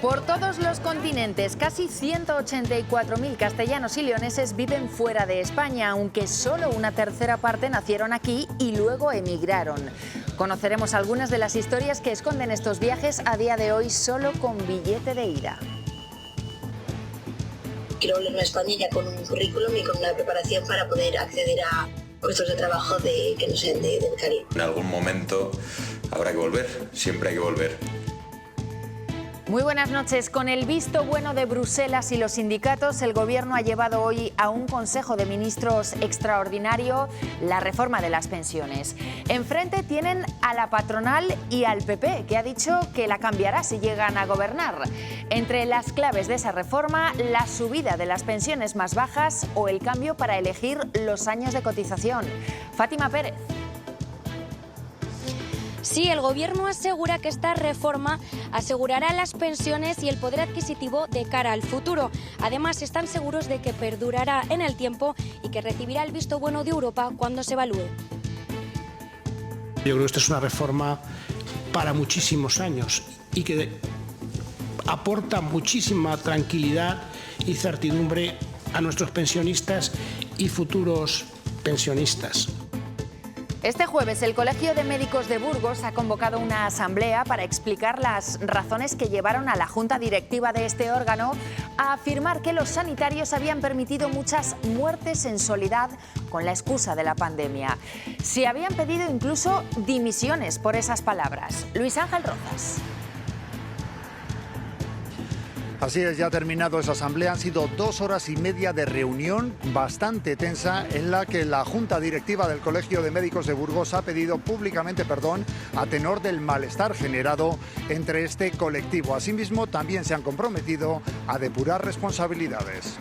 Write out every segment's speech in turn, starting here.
Por todos los continentes, casi 184.000 castellanos y leoneses viven fuera de España, aunque solo una tercera parte nacieron aquí y luego emigraron. Conoceremos algunas de las historias que esconden estos viajes a día de hoy solo con billete de ida. Quiero volver a España ya con un currículum y con una preparación para poder acceder a puestos de trabajo que no sean de becario. En algún momento habrá que volver, siempre hay que volver. Muy buenas noches. Con el visto bueno de Bruselas y los sindicatos, el Gobierno ha llevado hoy a un Consejo de Ministros extraordinario la reforma de las pensiones. Enfrente tienen a la patronal y al PP, que ha dicho que la cambiará si llegan a gobernar. Entre las claves de esa reforma, la subida de las pensiones más bajas o el cambio para elegir los años de cotización. Fátima Pérez. Sí, el Gobierno asegura que esta reforma asegurará las pensiones y el poder adquisitivo de cara al futuro. Además, están seguros de que perdurará en el tiempo y que recibirá el visto bueno de Europa cuando se evalúe. Yo creo que esta es una reforma para muchísimos años y que aporta muchísima tranquilidad y certidumbre a nuestros pensionistas y futuros pensionistas. Este jueves el Colegio de Médicos de Burgos ha convocado una asamblea para explicar las razones que llevaron a la junta directiva de este órgano a afirmar que los sanitarios habían permitido muchas muertes en soledad con la excusa de la pandemia. Se habían pedido incluso dimisiones por esas palabras. Luis Ángel Rozas. Así es, ya ha terminado esa asamblea. Han sido 2 horas y media de reunión bastante tensa en la que la Junta Directiva del Colegio de Médicos de Burgos ha pedido públicamente perdón a tenor del malestar generado entre este colectivo. Asimismo, también se han comprometido a depurar responsabilidades.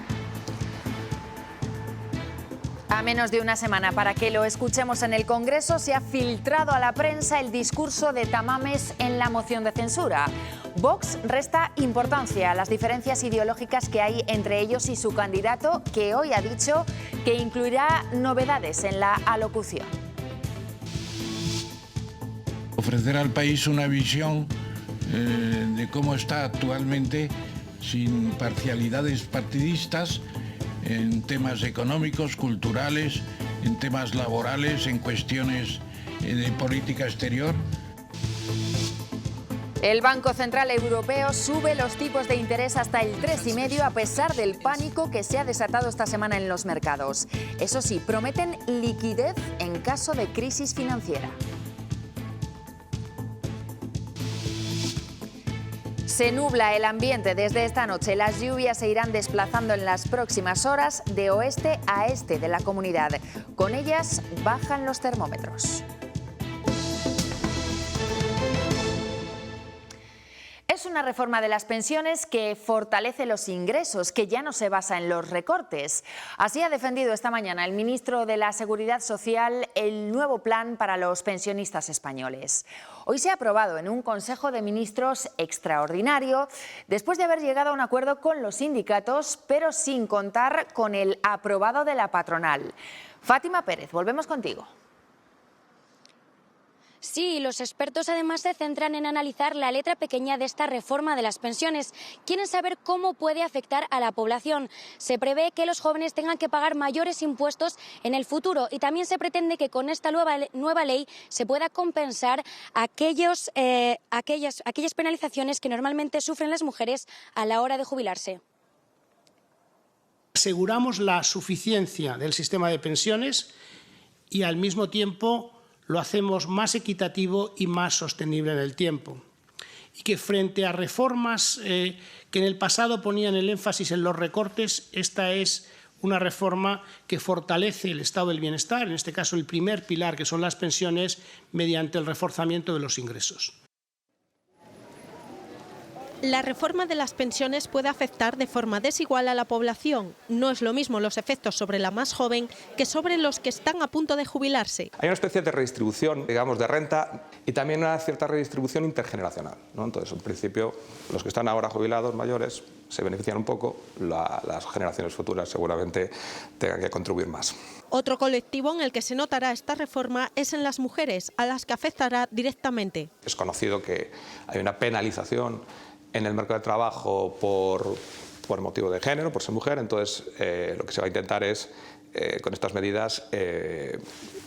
A menos de una semana para que lo escuchemos en el Congreso, se ha filtrado a la prensa el discurso de Tamames en la moción de censura. Vox resta importancia a las diferencias ideológicas que hay entre ellos y su candidato, que hoy ha dicho que incluirá novedades en la alocución. Ofrecer al país una visión de cómo está actualmente, sin parcialidades partidistas, en temas económicos, culturales, en temas laborales, en cuestiones de política exterior. El Banco Central Europeo sube los tipos de interés hasta el 3,5% a pesar del pánico que se ha desatado esta semana en los mercados. Eso sí, prometen liquidez en caso de crisis financiera. Se nubla el ambiente desde esta noche. Las lluvias se irán desplazando en las próximas horas de oeste a este de la comunidad. Con ellas bajan los termómetros. Es una reforma de las pensiones que fortalece los ingresos, que ya no se basa en los recortes. Así ha defendido esta mañana el ministro de la Seguridad Social el nuevo plan para los pensionistas españoles. Hoy se ha aprobado en un Consejo de Ministros extraordinario, después de haber llegado a un acuerdo con los sindicatos, pero sin contar con el aprobado de la patronal. Fátima Pérez, volvemos contigo. Sí, los expertos además se centran en analizar la letra pequeña de esta reforma de las pensiones. Quieren saber cómo puede afectar a la población. Se prevé que los jóvenes tengan que pagar mayores impuestos en el futuro y también se pretende que con esta nueva ley se pueda compensar aquellas penalizaciones que normalmente sufren las mujeres a la hora de jubilarse. Aseguramos la suficiencia del sistema de pensiones y al mismo tiempo lo hacemos más equitativo y más sostenible en el tiempo. Y que frente a reformas que en el pasado ponían el énfasis en los recortes, esta es una reforma que fortalece el estado del bienestar, en este caso el primer pilar, que son las pensiones, mediante el reforzamiento de los ingresos. La reforma de las pensiones puede afectar de forma desigual a la población. No es lo mismo los efectos sobre la más joven que sobre los que están a punto de jubilarse. Hay una especie de redistribución, digamos, de renta y también una cierta redistribución intergeneracional, ¿no? Entonces, en principio, los que están ahora jubilados mayores se benefician un poco, las generaciones futuras seguramente tengan que contribuir más. Otro colectivo en el que se notará esta reforma es en las mujeres, a las que afectará directamente. Es conocido que hay una penalización en el mercado de trabajo por motivo de género, por ser mujer. Entonces, lo que se va a intentar es, con estas medidas,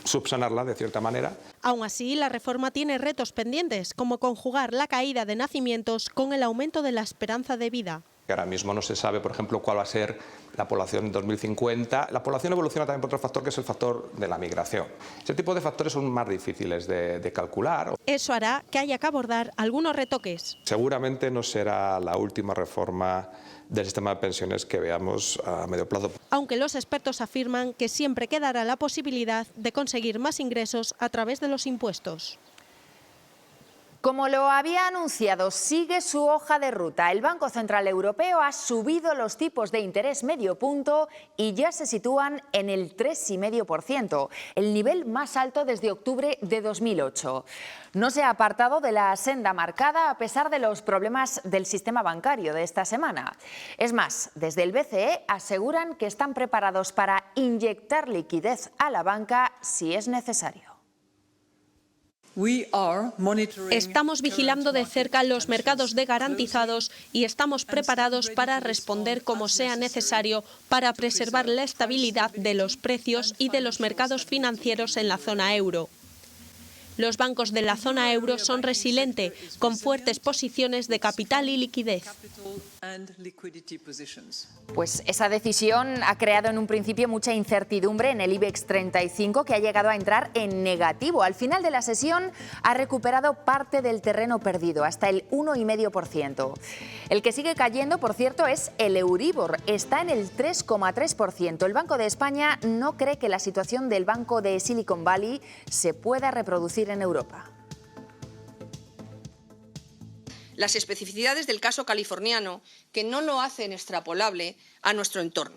subsanarla de cierta manera. Aún así, la reforma tiene retos pendientes, como conjugar la caída de nacimientos con el aumento de la esperanza de vida. Ahora mismo no se sabe, por ejemplo, cuál va a ser la población en 2050. La población evoluciona también por otro factor, que es el factor de la migración. Ese tipo de factores son más difíciles de calcular. Eso hará que haya que abordar algunos retoques. Seguramente no será la última reforma del sistema de pensiones que veamos a medio plazo. Aunque los expertos afirman que siempre quedará la posibilidad de conseguir más ingresos a través de los impuestos. Como lo había anunciado, sigue su hoja de ruta. El Banco Central Europeo ha subido los tipos de interés medio punto y ya se sitúan en el 3,5%, el nivel más alto desde octubre de 2008. No se ha apartado de la senda marcada a pesar de los problemas del sistema bancario de esta semana. Es más, desde el BCE aseguran que están preparados para inyectar liquidez a la banca si es necesario. Estamos vigilando de cerca los mercados de garantizados y estamos preparados para responder como sea necesario para preservar la estabilidad de los precios y de los mercados financieros en la zona euro. Los bancos de la zona euro son resilientes, con fuertes posiciones de capital y liquidez. Pues esa decisión ha creado en un principio mucha incertidumbre en el IBEX 35, que ha llegado a entrar en negativo. Al final de la sesión ha recuperado parte del terreno perdido, hasta el 1,5%. El que sigue cayendo, por cierto, es el Euribor. Está en el 3,3%. El Banco de España no cree que la situación del banco de Silicon Valley se pueda reproducir en Europa. Las especificidades del caso californiano que no lo hacen extrapolable a nuestro entorno.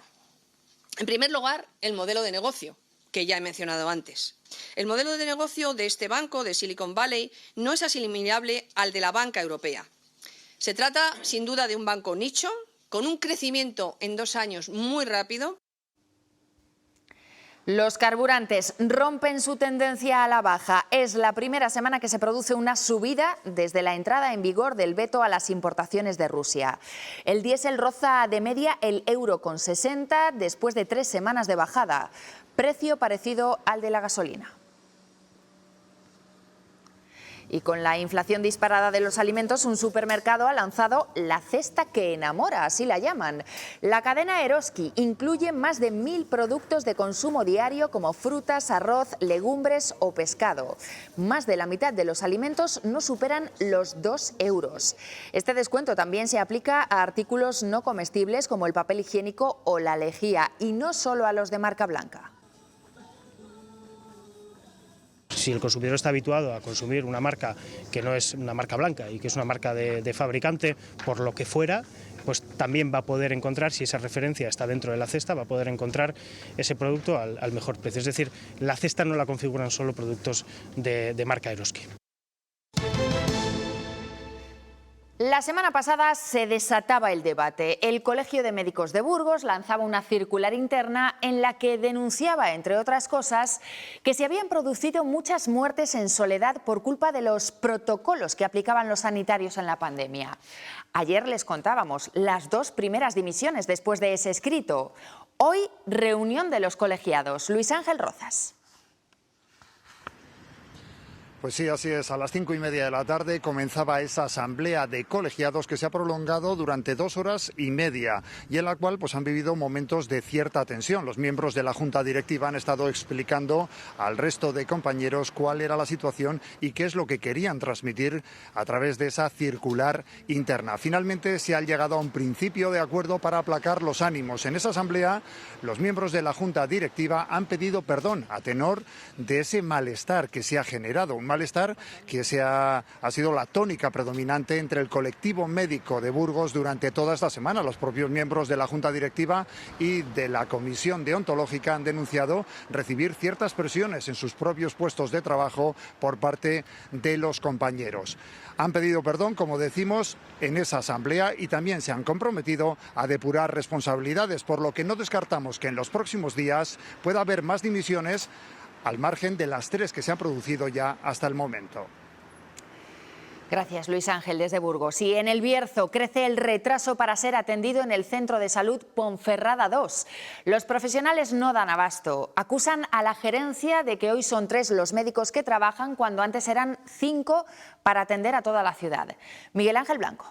En primer lugar, el modelo de negocio, que ya he mencionado antes. El modelo de negocio de este banco, de Silicon Valley, no es asimilable al de la banca europea. Se trata, sin duda, de un banco nicho, con un crecimiento en 2 años muy rápido. Los carburantes rompen su tendencia a la baja. Es la primera semana que se produce una subida desde la entrada en vigor del veto a las importaciones de Rusia. El diésel roza de media el €1,60 después de 3 semanas de bajada, precio parecido al de la gasolina. Y con la inflación disparada de los alimentos, un supermercado ha lanzado la cesta que enamora, así la llaman. La cadena Eroski incluye más de 1.000 productos de consumo diario como frutas, arroz, legumbres o pescado. Más de la mitad de los alimentos no superan los 2 euros. Este descuento también se aplica a artículos no comestibles como el papel higiénico o la lejía, y no solo a los de marca blanca. Si el consumidor está habituado a consumir una marca que no es una marca blanca y que es una marca de fabricante, por lo que fuera, pues también va a poder encontrar, si esa referencia está dentro de la cesta, va a poder encontrar ese producto al mejor precio. Es decir, la cesta no la configuran solo productos de marca Eroski. La semana pasada se desataba el debate. El Colegio de Médicos de Burgos lanzaba una circular interna en la que denunciaba, entre otras cosas, que se habían producido muchas muertes en soledad por culpa de los protocolos que aplicaban los sanitarios en la pandemia. Ayer les contábamos las 2 primeras dimisiones después de ese escrito. Hoy, reunión de los colegiados. Luis Ángel Rozas. Pues sí, así es. A las 5:30 de la tarde comenzaba esa asamblea de colegiados que se ha prolongado durante 2 horas y media y en la cual pues han vivido momentos de cierta tensión. Los miembros de la Junta Directiva han estado explicando al resto de compañeros cuál era la situación y qué es lo que querían transmitir a través de esa circular interna. Finalmente se ha llegado a un principio de acuerdo para aplacar los ánimos. En esa asamblea, los miembros de la Junta Directiva han pedido perdón a tenor de ese malestar que se ha generado. Un malestar que ha sido la tónica predominante entre el colectivo médico de Burgos durante toda esta semana. Los propios miembros de la Junta Directiva y de la Comisión Deontológica han denunciado recibir ciertas presiones en sus propios puestos de trabajo por parte de los compañeros. Han pedido perdón, como decimos, en esa asamblea y también se han comprometido a depurar responsabilidades, por lo que no descartamos que en los próximos días pueda haber más dimisiones al margen de las 3 que se han producido ya hasta el momento. Gracias, Luis Ángel, desde Burgos. Y en El Bierzo crece el retraso para ser atendido en el Centro de Salud Ponferrada 2. Los profesionales no dan abasto. Acusan a la gerencia de que hoy son 3 los médicos que trabajan cuando antes eran 5 para atender a toda la ciudad. Miguel Ángel Blanco.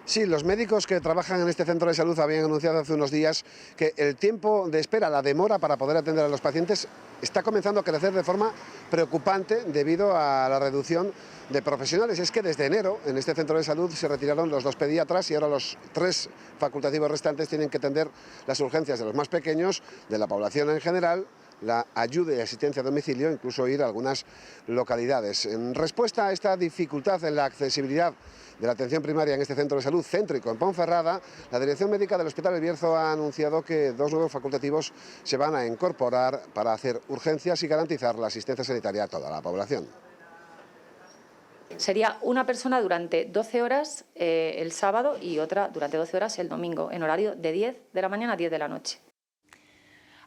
Sí, los médicos que trabajan en este centro de salud habían anunciado hace unos días que el tiempo de espera, la demora para poder atender a los pacientes, está comenzando a crecer de forma preocupante debido a la reducción de profesionales. Es que desde enero en este centro de salud se retiraron los 2 pediatras y ahora los 3 facultativos restantes tienen que atender las urgencias de los más pequeños, de la población en general, la ayuda y asistencia a domicilio, incluso ir a algunas localidades. En respuesta a esta dificultad en la accesibilidad de la atención primaria en este centro de salud céntrico en Ponferrada, la Dirección Médica del Hospital El Bierzo ha anunciado que 2 nuevos facultativos se van a incorporar para hacer urgencias y garantizar la asistencia sanitaria a toda la población. Sería una persona durante 12 horas el sábado y otra durante 12 horas el domingo, en horario de 10 de la mañana a 10 de la noche.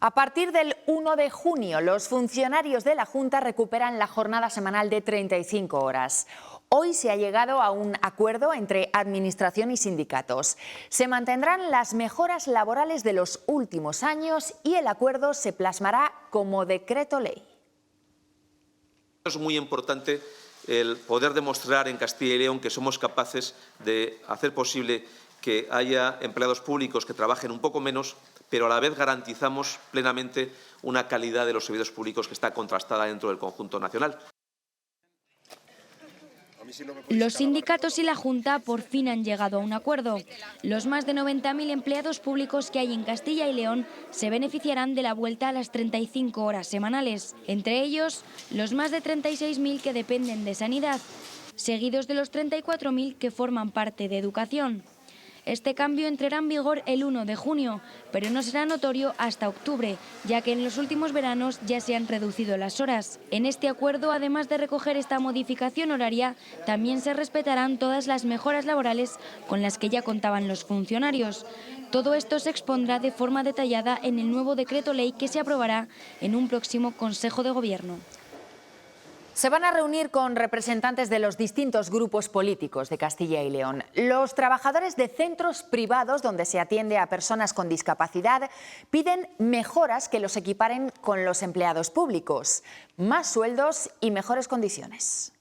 A partir del 1 de junio, los funcionarios de la Junta recuperan la jornada semanal de 35 horas. Hoy se ha llegado a un acuerdo entre Administración y sindicatos. Se mantendrán las mejoras laborales de los últimos años y el acuerdo se plasmará como decreto ley. Es muy importante el poder demostrar en Castilla y León que somos capaces de hacer posible que haya empleados públicos que trabajen un poco menos, pero a la vez garantizamos plenamente una calidad de los servicios públicos que está contrastada dentro del conjunto nacional. Los sindicatos y la Junta por fin han llegado a un acuerdo. Los más de 90.000 empleados públicos que hay en Castilla y León se beneficiarán de la vuelta a las 35 horas semanales. Entre ellos, los más de 36.000 que dependen de sanidad, seguidos de los 34.000 que forman parte de educación. Este cambio entrará en vigor el 1 de junio, pero no será notorio hasta octubre, ya que en los últimos veranos ya se han reducido las horas. En este acuerdo, además de recoger esta modificación horaria, también se respetarán todas las mejoras laborales con las que ya contaban los funcionarios. Todo esto se expondrá de forma detallada en el nuevo decreto ley que se aprobará en un próximo Consejo de Gobierno. Se van a reunir con representantes de los distintos grupos políticos de Castilla y León. Los trabajadores de centros privados donde se atiende a personas con discapacidad piden mejoras que los equiparen con los empleados públicos, más sueldos y mejores condiciones.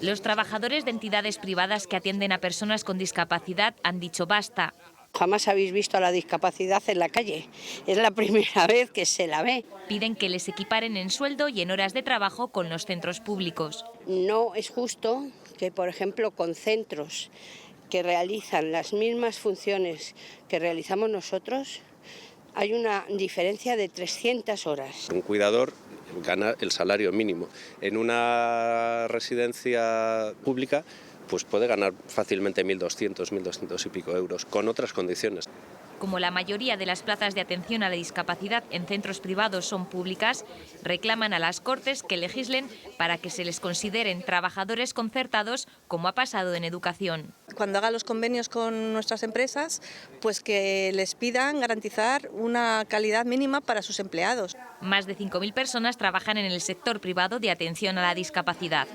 Los trabajadores de entidades privadas que atienden a personas con discapacidad han dicho basta. Jamás habéis visto a la discapacidad en la calle. Es la primera vez que se la ve. Piden que les equiparen en sueldo y en horas de trabajo con los centros públicos. No es justo que, por ejemplo, con centros que realizan las mismas funciones que realizamos nosotros, hay una diferencia de 300 horas. Un cuidador gana el salario mínimo. En una residencia pública pues puede ganar fácilmente 1.200, 1.200 y pico euros, con otras condiciones. Como la mayoría de las plazas de atención a la discapacidad en centros privados son públicas, reclaman a las Cortes que legislen para que se les consideren trabajadores concertados, como ha pasado en educación. Cuando haga los convenios con nuestras empresas, pues que les pidan garantizar una calidad mínima para sus empleados. Más de 5.000 personas trabajan en el sector privado de atención a la discapacidad.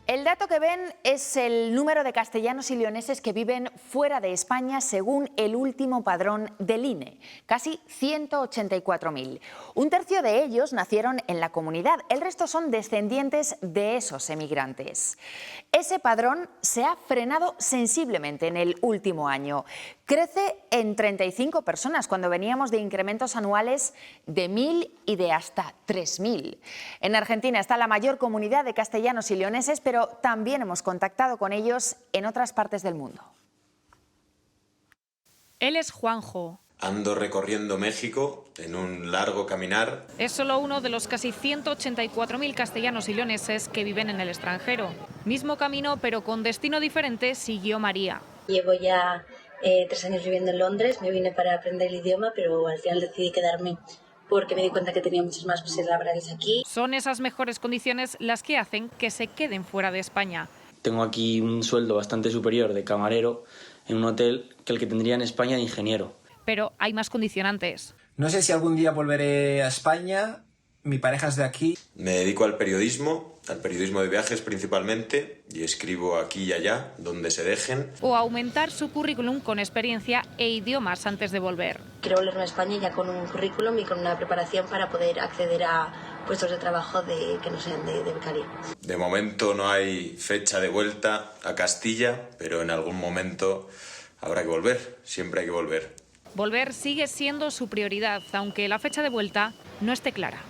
El dato que ven es el número de castellanos y leoneses que viven fuera de España según el último padrón del INE, casi 184.000. Un tercio de ellos nacieron en la comunidad, el resto son descendientes de esos emigrantes. Ese padrón se ha frenado sensiblemente en el último año. Crece en 35 personas cuando veníamos de incrementos anuales de 1.000 y de hasta 3.000. En Argentina está la mayor comunidad de castellanos y leoneses, pero también hemos contactado con ellos en otras partes del mundo. Él es Juanjo. Ando recorriendo México en un largo caminar. Es solo uno de los casi 184.000 castellanos y leoneses que viven en el extranjero. Mismo camino, pero con destino diferente, siguió María. Llevo ya 3 años viviendo en Londres, me vine para aprender el idioma, pero al final decidí quedarme porque me di cuenta que tenía muchas más posibilidades laborales aquí. Son esas mejores condiciones las que hacen que se queden fuera de España. Tengo aquí un sueldo bastante superior de camarero en un hotel que el que tendría en España de ingeniero. pero hay más condicionantes. No sé si algún día volveré a España. Mi pareja es de aquí. Me dedico al periodismo de viajes principalmente, y escribo aquí y allá, donde se dejen. O aumentar su currículum con experiencia e idiomas antes de volver. Quiero volverme a España ya con un currículum y con una preparación para poder acceder a puestos de trabajo que no sean de becaria. De momento no hay fecha de vuelta a Castilla, pero en algún momento habrá que volver, siempre hay que volver. Volver sigue siendo su prioridad, aunque la fecha de vuelta no esté clara.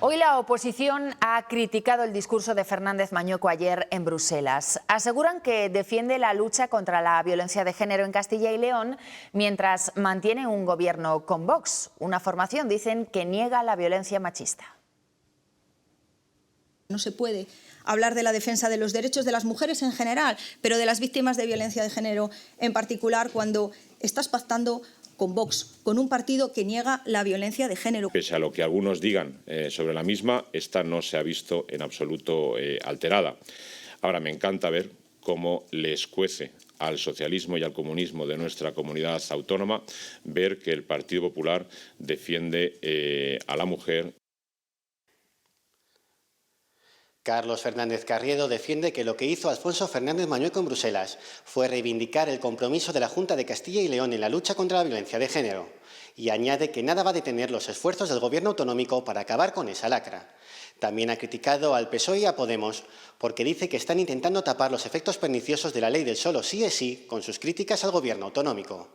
Hoy la oposición ha criticado el discurso de Fernández Mañueco ayer en Bruselas. Aseguran que defiende la lucha contra la violencia de género en Castilla y León mientras mantiene un gobierno con Vox, una formación, dicen, que niega la violencia machista. No se puede hablar de la defensa de los derechos de las mujeres en general, pero de las víctimas de violencia de género en particular, cuando estás pactando con Vox, con un partido que niega la violencia de género. Pese a lo que algunos digan sobre la misma, esta no se ha visto en absoluto alterada. Ahora, me encanta ver cómo le escuece al socialismo y al comunismo de nuestra comunidad autónoma ver que el Partido Popular defiende a la mujer. Carlos Fernández Carriedo defiende que lo que hizo Alfonso Fernández Mañueco en Bruselas fue reivindicar el compromiso de la Junta de Castilla y León en la lucha contra la violencia de género y añade que nada va a detener los esfuerzos del Gobierno autonómico para acabar con esa lacra. También ha criticado al PSOE y a Podemos porque dice que están intentando tapar los efectos perniciosos de la ley del solo sí es sí con sus críticas al Gobierno autonómico.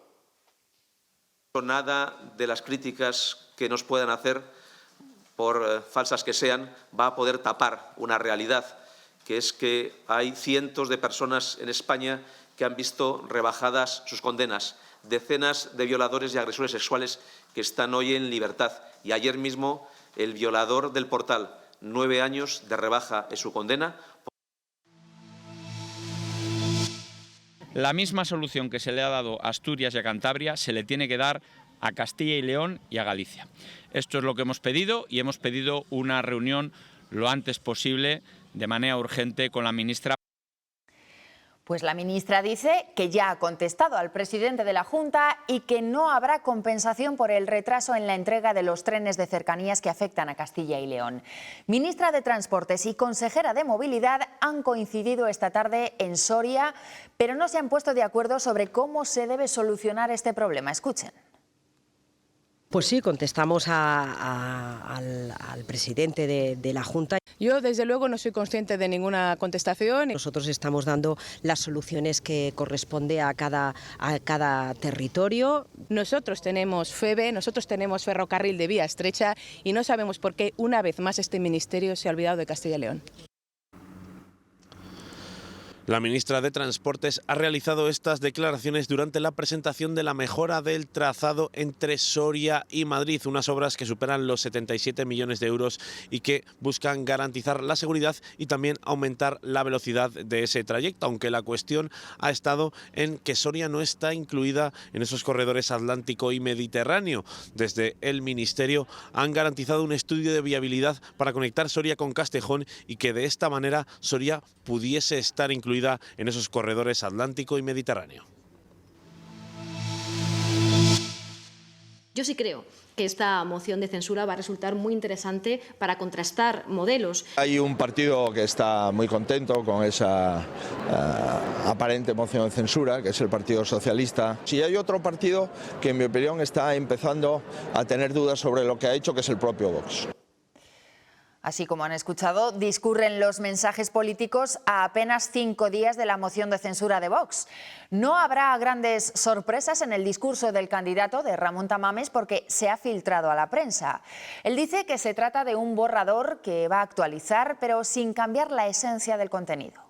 Nada de las críticas que nos puedan hacer, por falsas que sean, va a poder tapar una realidad, que es que hay cientos de personas en España que han visto rebajadas sus condenas, decenas de violadores y agresores sexuales que están hoy en libertad. Y ayer mismo el violador del Portal, 9 años de rebaja en su condena. La misma solución que se le ha dado a Asturias y a Cantabria se le tiene que dar a Castilla y León y a Galicia. Esto es lo que hemos pedido y hemos pedido una reunión lo antes posible, de manera urgente, con la ministra. Pues la ministra dice que ya ha contestado al presidente de la Junta y que no habrá compensación por el retraso en la entrega de los trenes de cercanías que afectan a Castilla y León. Ministra de Transportes y consejera de Movilidad han coincidido esta tarde en Soria, pero no se han puesto de acuerdo sobre cómo se debe solucionar este problema. Escuchen. Pues sí, contestamos al presidente de la Junta. Yo, desde luego, no soy consciente de ninguna contestación. Nosotros estamos dando las soluciones que corresponde a cada territorio. Nosotros tenemos FEVE, nosotros tenemos ferrocarril de vía estrecha y no sabemos por qué una vez más este ministerio se ha olvidado de Castilla y León. La ministra de Transportes ha realizado estas declaraciones durante la presentación de la mejora del trazado entre Soria y Madrid, unas obras que superan los 77 millones de euros y que buscan garantizar la seguridad y también aumentar la velocidad de ese trayecto, aunque la cuestión ha estado en que Soria no está incluida en esos corredores Atlántico y Mediterráneo. Desde el Ministerio han garantizado un estudio de viabilidad para conectar Soria con Castejón y que de esta manera Soria pudiese estar incluida en esos corredores Atlántico y Mediterráneo. Yo sí creo que esta moción de censura va a resultar muy interesante para contrastar modelos. Hay un partido que está muy contento con esa aparente moción de censura, que es el Partido Socialista. Y hay otro partido que, en mi opinión, está empezando a tener dudas sobre lo que ha hecho, que es el propio Vox. Así como han escuchado, discurren los mensajes políticos a apenas 5 días de la moción de censura de Vox. No habrá grandes sorpresas en el discurso del candidato, de Ramón Tamames, porque se ha filtrado a la prensa. Él dice que se trata de un borrador que va a actualizar, pero sin cambiar la esencia del contenido.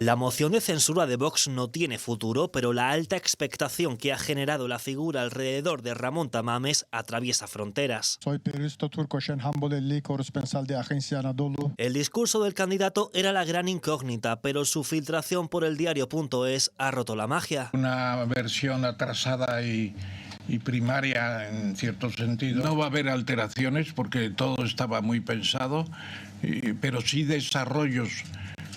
La moción de censura de Vox no tiene futuro, pero la alta expectación que ha generado la figura alrededor de Ramón Tamames atraviesa fronteras. Soy periodista turco Şenhan Bolelli, corresponsal de Agencia Anadolu. El discurso del candidato era la gran incógnita, pero su filtración por el diario.es ha roto la magia. Una versión atrasada y primaria en cierto sentido. No va a haber alteraciones porque todo estaba muy pensado, pero sí desarrollos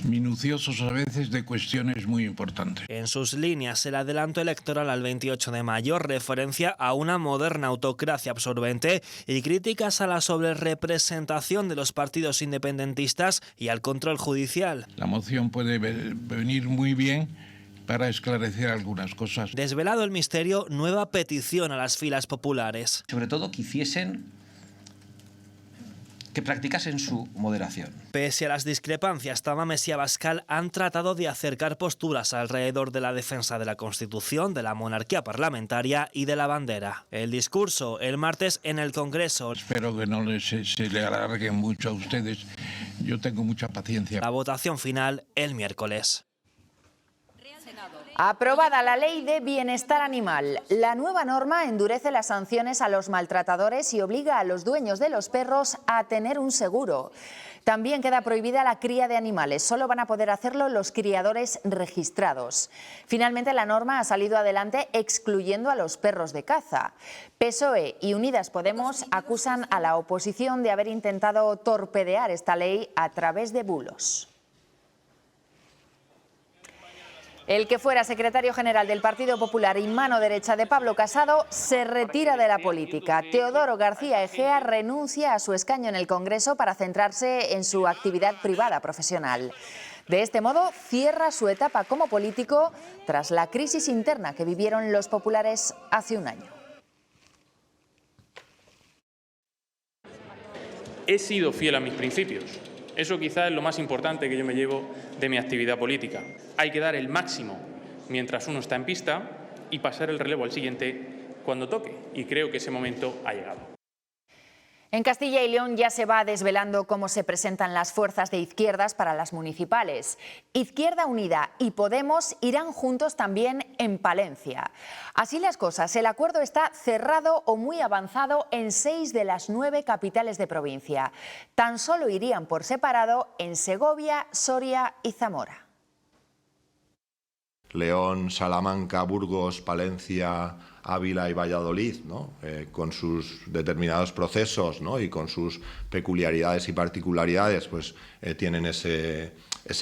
minuciosos a veces de cuestiones muy importantes. En sus líneas, el adelanto electoral al 28 de mayo referencia a una moderna autocracia absorbente y críticas a la sobrerepresentación de los partidos independentistas y al control judicial. La moción puede venir muy bien para esclarecer algunas cosas. Desvelado el misterio, nueva petición a las filas populares. Sobre todo que practicasen su moderación. Pese a las discrepancias, Tamames y Abascal han tratado de acercar posturas alrededor de la defensa de la Constitución, de la monarquía parlamentaria y de la bandera. El discurso el martes en el Congreso. Espero que no se le alarguen mucho a ustedes. Yo tengo mucha paciencia. La votación final el miércoles. Aprobada la Ley de Bienestar Animal. La nueva norma endurece las sanciones a los maltratadores y obliga a los dueños de los perros a tener un seguro. También queda prohibida la cría de animales. Solo van a poder hacerlo los criadores registrados. Finalmente, la norma ha salido adelante excluyendo a los perros de caza. PSOE y Unidas Podemos acusan a la oposición de haber intentado torpedear esta ley a través de bulos. El que fuera secretario general del Partido Popular y mano derecha de Pablo Casado se retira de la política. Teodoro García Egea renuncia a su escaño en el Congreso para centrarse en su actividad privada profesional. De este modo, cierra su etapa como político tras la crisis interna que vivieron los populares hace un año. He sido fiel a mis principios. Eso quizás es lo más importante que yo me llevo de mi actividad política. Hay que dar el máximo mientras uno está en pista y pasar el relevo al siguiente cuando toque. Y creo que ese momento ha llegado. En Castilla y León ya se va desvelando cómo se presentan las fuerzas de izquierdas para las municipales. Izquierda Unida y Podemos irán juntos también en Palencia. Así las cosas, el acuerdo está cerrado o muy avanzado en 6 de las 9 capitales de provincia. Tan solo irían por separado en Segovia, Soria y Zamora. León, Salamanca, Burgos, Palencia, Ávila y Valladolid, ¿no? Con sus determinados procesos, ¿no? Y con sus peculiaridades y particularidades, pues tienen ese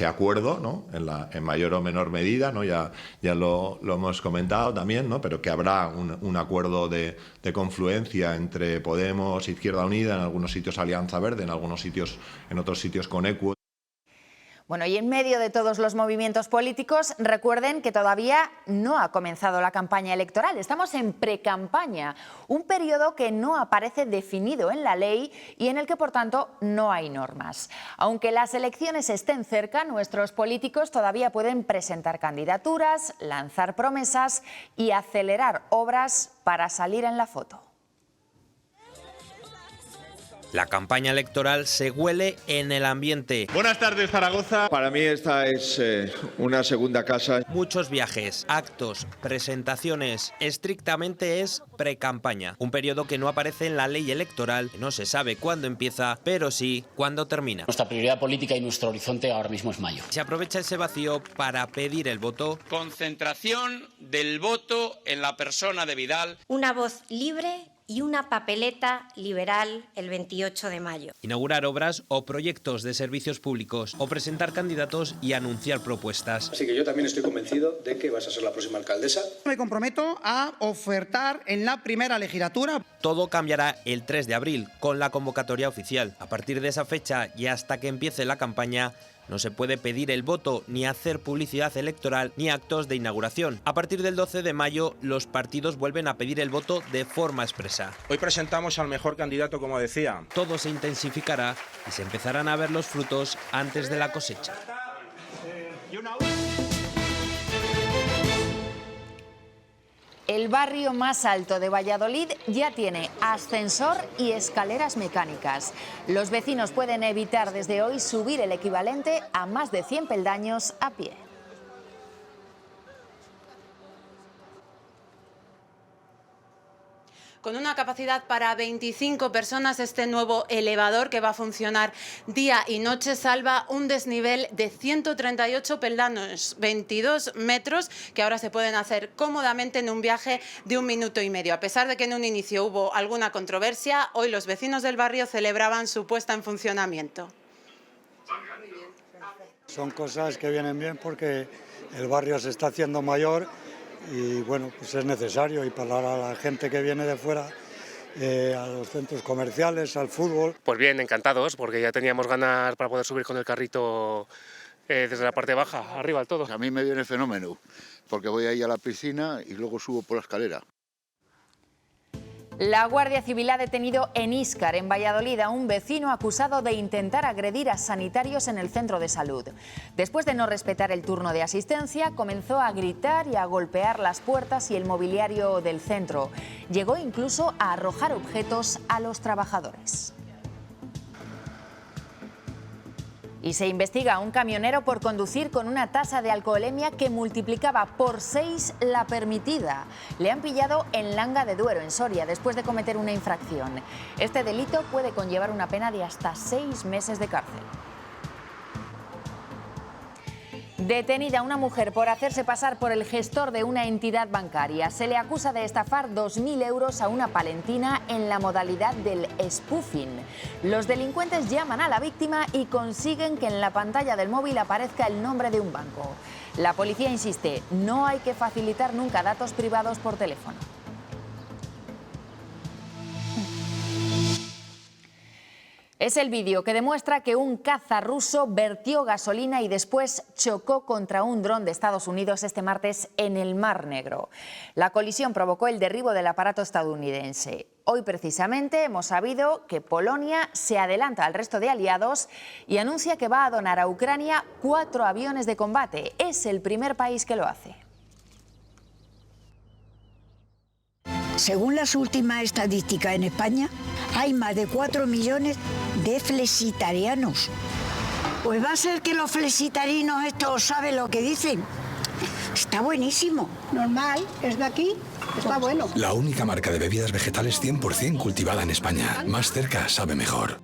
acuerdo, ¿no? En mayor o menor medida, ¿no? Ya lo hemos comentado también, ¿no? Pero que habrá un acuerdo de confluencia entre Podemos, Izquierda Unida, en algunos sitios Alianza Verde, en otros sitios Conequo. Bueno, y en medio de todos los movimientos políticos, recuerden que todavía no ha comenzado la campaña electoral. Estamos en precampaña, un periodo que no aparece definido en la ley y en el que, por tanto, no hay normas. Aunque las elecciones estén cerca, nuestros políticos todavía pueden presentar candidaturas, lanzar promesas y acelerar obras para salir en la foto. La campaña electoral se huele en el ambiente. Buenas tardes, Zaragoza. Para mí esta es una segunda casa. Muchos viajes, actos, presentaciones. Estrictamente es precampaña. Un periodo que no aparece en la ley electoral, que no se sabe cuándo empieza, pero sí cuándo termina. Nuestra prioridad política y nuestro horizonte ahora mismo es mayo. Se aprovecha ese vacío para pedir el voto. Concentración del voto en la persona de Vidal. Una voz libre y una papeleta liberal el 28 de mayo. Inaugurar obras o proyectos de servicios públicos o presentar candidatos y anunciar propuestas. Así que yo también estoy convencido de que vas a ser la próxima alcaldesa. Me comprometo a ofertar en la primera legislatura. Todo cambiará el 3 de abril con la convocatoria oficial. A partir de esa fecha y hasta que empiece la campaña, no se puede pedir el voto, ni hacer publicidad electoral, ni actos de inauguración. A partir del 12 de mayo, los partidos vuelven a pedir el voto de forma expresa. Hoy presentamos al mejor candidato, como decía. Todo se intensificará y se empezarán a ver los frutos antes de la cosecha. El barrio más alto de Valladolid ya tiene ascensor y escaleras mecánicas. Los vecinos pueden evitar desde hoy subir el equivalente a más de 100 peldaños a pie. Con una capacidad para 25 personas, este nuevo elevador que va a funcionar día y noche salva un desnivel de 138 peldaños, 22 metros, que ahora se pueden hacer cómodamente en un viaje de 1 minuto y medio. A pesar de que en un inicio hubo alguna controversia, hoy los vecinos del barrio celebraban su puesta en funcionamiento. Son cosas que vienen bien porque el barrio se está haciendo mayor y bueno, pues es necesario, y para la gente que viene de fuera, a los centros comerciales, al fútbol. Pues bien, encantados, porque ya teníamos ganas para poder subir con el carrito desde la parte baja, arriba del todo. A mí me viene fenómeno, porque voy ahí a la piscina y luego subo por la escalera. La Guardia Civil ha detenido en Íscar, en Valladolid, a un vecino acusado de intentar agredir a sanitarios en el centro de salud. Después de no respetar el turno de asistencia, comenzó a gritar y a golpear las puertas y el mobiliario del centro. Llegó incluso a arrojar objetos a los trabajadores. Y se investiga a un camionero por conducir con una tasa de alcoholemia que multiplicaba por 6 la permitida. Le han pillado en Langa de Duero, en Soria, después de cometer una infracción. Este delito puede conllevar una pena de hasta 6 meses de cárcel. Detenida una mujer por hacerse pasar por el gestor de una entidad bancaria. Se le acusa de estafar 2.000 euros a una palentina en la modalidad del spoofing. Los delincuentes llaman a la víctima y consiguen que en la pantalla del móvil aparezca el nombre de un banco. La policía insiste, no hay que facilitar nunca datos privados por teléfono. Es el vídeo que demuestra que un caza ruso vertió gasolina y después chocó contra un dron de Estados Unidos este martes en el Mar Negro. La colisión provocó el derribo del aparato estadounidense. Hoy precisamente hemos sabido que Polonia se adelanta al resto de aliados y anuncia que va a donar a Ucrania 4 aviones de combate. Es el primer país que lo hace. Según las últimas estadísticas en España, hay más de 4 millones de flexitarianos. Pues va a ser que los flexitarianos estos saben lo que dicen. Está buenísimo. Normal, es de aquí, está bueno. La única marca de bebidas vegetales 100% cultivada en España. Más cerca sabe mejor.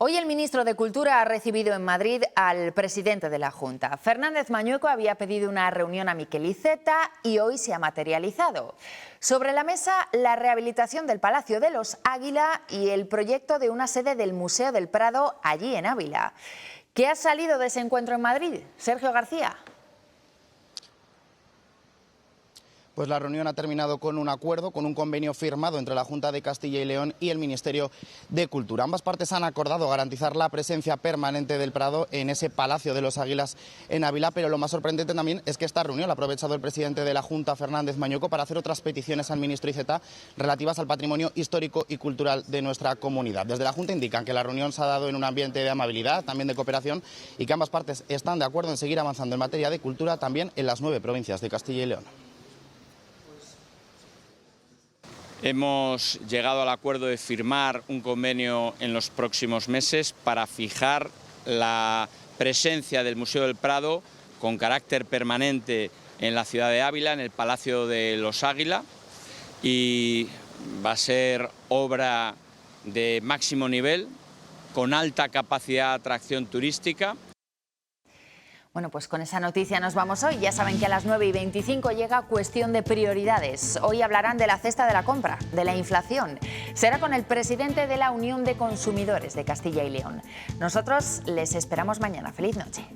Hoy el ministro de Cultura ha recibido en Madrid al presidente de la Junta. Fernández Mañueco había pedido una reunión a Miquel Iceta y hoy se ha materializado. Sobre la mesa, la rehabilitación del Palacio de los Águila y el proyecto de una sede del Museo del Prado allí en Ávila. ¿Qué ha salido de ese encuentro en Madrid? Sergio García. Pues la reunión ha terminado con un acuerdo, con un convenio firmado entre la Junta de Castilla y León y el Ministerio de Cultura. Ambas partes han acordado garantizar la presencia permanente del Prado en ese Palacio de los Águilas en Ávila, pero lo más sorprendente también es que esta reunión la ha aprovechado el presidente de la Junta, Fernández Mañueco, para hacer otras peticiones al ministro Iceta relativas al patrimonio histórico y cultural de nuestra comunidad. Desde la Junta indican que la reunión se ha dado en un ambiente de amabilidad, también de cooperación, y que ambas partes están de acuerdo en seguir avanzando en materia de cultura también en las 9 provincias de Castilla y León. Hemos llegado al acuerdo de firmar un convenio en los próximos meses para fijar la presencia del Museo del Prado con carácter permanente en la ciudad de Ávila, en el Palacio de los Águila, y va a ser obra de máximo nivel, con alta capacidad de atracción turística. Bueno, pues con esa noticia nos vamos hoy. Ya saben que a las 9:25 llega Cuestión de Prioridades. Hoy hablarán de la cesta de la compra, de la inflación. Será con el presidente de la Unión de Consumidores de Castilla y León. Nosotros les esperamos mañana. Feliz noche.